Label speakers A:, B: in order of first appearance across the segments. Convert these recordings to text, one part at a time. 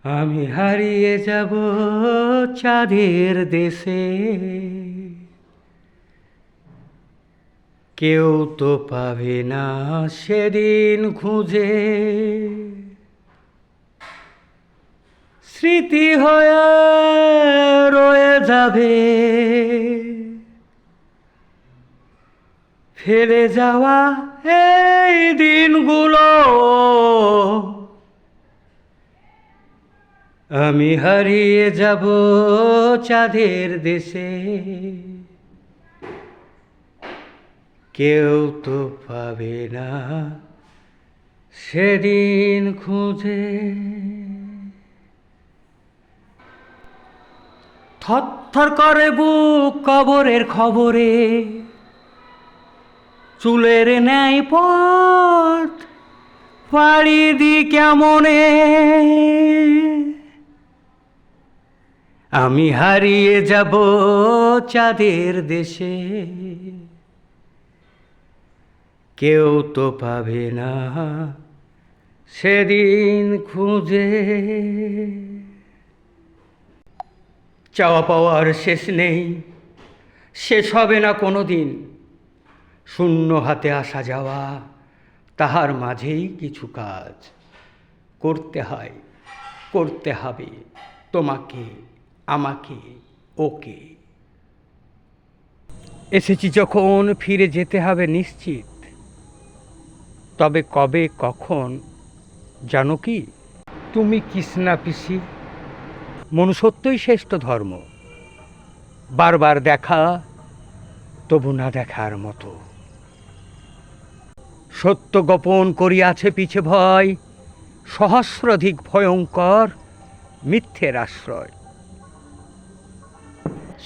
A: আমি হারিয়ে যাব চাঁদের দেশে, কেউ তো পাবে না সেদিন খুঁজে। স্মৃতি হয়ে রয়ে যাবে ফেলে যাওয়া এই দিনগুলো। আমি হারিয়ে যাব চাঁদের দেশে, কেউ তো পাবে না সেদিন খুঁজে। থরথর করে বুক কবরের খবরে, চুলের ন্যায় পথ পাড়ি দি কেমনে। আমি হারিয়ে যাব চাঁদের দেশে, কেউ তো পাবে না সেদিন খুঁজে। চাওয়া পাওয়ার শেষ নেই, শেষ হবে না কোনো দিন। শূন্য হাতে আসা যাওয়া, তাহার মাঝেই কিছু কাজ করতে হয়, করতে হবে তোমাকে, আমাকে, ওকে। এসেছি যখন ফিরে যেতে হবে নিশ্চিত, তবে কবে কখন জানো কি? তুমি কৃষ্ণা পিসি, মনুষ্যত্বই শ্রেষ্ঠ ধর্ম। বারবার দেখা তবু না দেখার মতো। সত্য গোপন করিয়াছে পিছে ভয়, সহস্রাধিক ভয়ঙ্কর মিথ্যের আশ্রয়।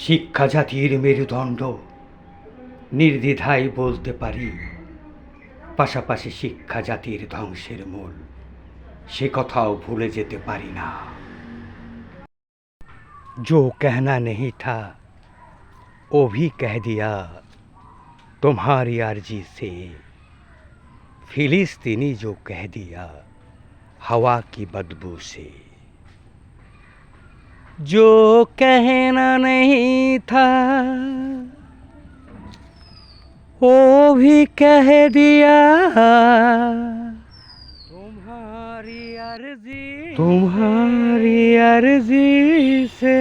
A: শিক্ষা জাতির মেরুদণ্ড, নির্দ্বিধায় বলতে পারি। পাশাপাশি শিক্ষা জাতির ধ্বংসের মূল, সে কথাও ভুলে যেতে পারি না। जो कहना नहीं था वो भी कह दिया तुम्हारी अर्जी से। फिलिस्तीनी जो कह दिया हवा की बदबू से। जो कहना नहीं था वो भी कह दिया तुम्हारी अर्जी से।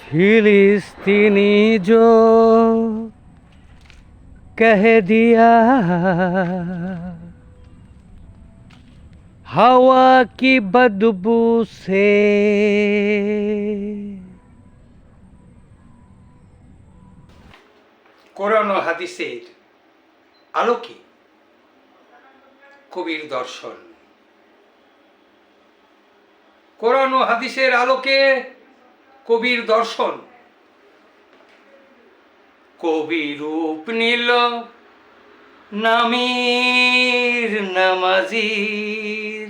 A: फिलिस्तीनी जो कह दिया हवा की बदबू से। কোরআন ও হাদিসের আলোকে কবির দর্শন। কোরআন ও হাদিসের আলোকে কবির দর্শন। কবি রূপ নিল নামির নামাজির।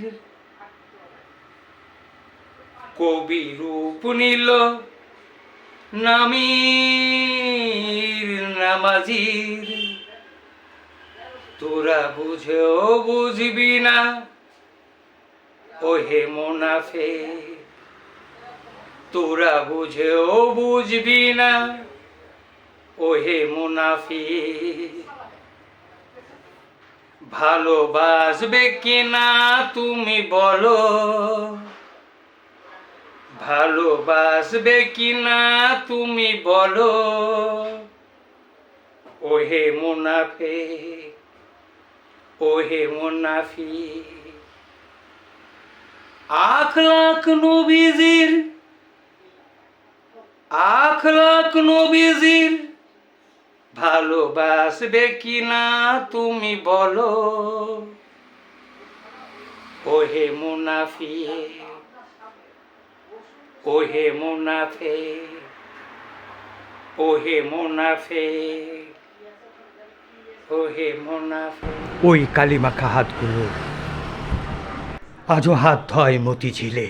A: কবি রূপ নিল নামির নামাজির। তোরা বুঝেও বুঝবি না ওহে মুনাফিক। তোরা বুঝেও বুঝবি না ওহে মুনাফিক। ভালোবাসবে কিনা তুমি বলো, ভালোবাসবে কিনা তুমি বলো ওহে মুনাফিক, ওহে মুনাফিক। আখ লাখ নবীজির, আখ লাখ নবীজির ভালোবাসবে কিনা তুমি বলো ওহে মুনাফিক, ওহে মুনাফিক, ওহে মুনাফিক, ওহে মুনাফিক। ওই কালিমাখা হাতগুলো আজও হাত ধয় মতিঝিলে।